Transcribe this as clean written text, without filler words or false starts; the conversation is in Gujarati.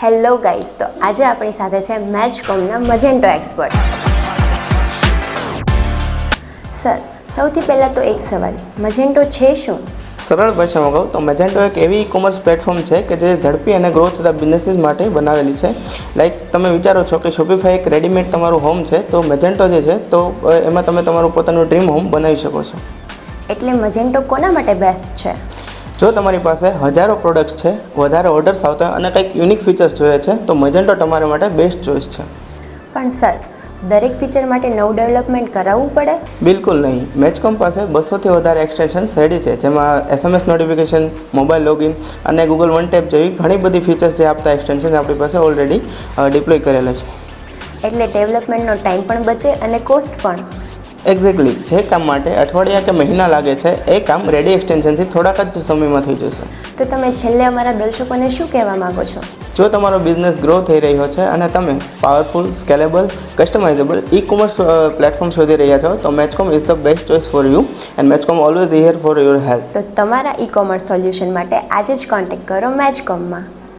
હેલો ગાઈઝ, તો આજે આપણી સાથે છે મેચકોમના મજેન્ટો એક્સપર્ટ. સર, સૌથી પહેલાં તો એક સવાલ, મજેન્ટો છે શું? સરળ ભાષામાં કહું તો મેજેન્ટો એક એવી ઈ-કોમર્સ પ્લેટફોર્મ છે કે જે ઝડપી અને ગ્રો થતા બિઝનેસીસ માટે બનાવેલી છે. લાઈક તમે વિચારો છો કે શોપિફાઈ એક રેડીમેડ તમારું હોમ છે, તો મેજેન્ટો જે છે તો એમાં તમે તમારું પોતાનું ડ્રીમ હોમ બનાવી શકો છો. એટલે મજેન્ટો કોના માટે બેસ્ટ છે? જો તમારી પાસે હજારો પ્રોડક્ટ્સ છે, વધારે ઓર્ડર્સ આવતા હોય અને કંઈક યુનિક ફીચર્સ જોઈએ છે, તો મજેન્ટો તમારા માટે બેસ્ટ ચોઈસ છે. પણ સર, દરેક ફીચર માટે નવું ડેવલપમેન્ટ કરાવવું પડે? બિલકુલ નહીં. મેચકોમ પાસે 200થી વધારે એક્સટેન્શન રેડી છે, જેમાં SMS નોટિફિકેશન, મોબાઈલ લોગિન અને ગૂગલ વન ટેપ જેવી ઘણી બધી ફીચર્સ જે આપતા એક્સટેન્શન આપણી પાસે ઓલરેડી ડિપ્લોય કરેલા છે. એટલે ડેવલપમેન્ટનો ટાઈમ પણ બચે અને કોસ્ટ પણ. એક્ઝેક્ટલી. જે કામ માટે અઠવાડિયા કે મહિના લાગે છે, એ કામ રેડી એક્સટેન્શનથી થોડાક જ સમયમાં થઈ જશે. તો તમે છેલ્લે અમારા દર્શકોને શું કહેવા માગો છો? જો તમારો બિઝનેસ ગ્રો થઈ રહ્યો છે અને તમે powerful, scalable, customizable e-commerce platform શોધી રહ્યા છો, તો મેચકોમ is the best choice for you and મેચકોમ always here for your help. તો તમારા ઈ-કોમર્સ સોલ્યુશન માટે આજે જ કોન્ટેક્ટ કરો મેચકોમમાં.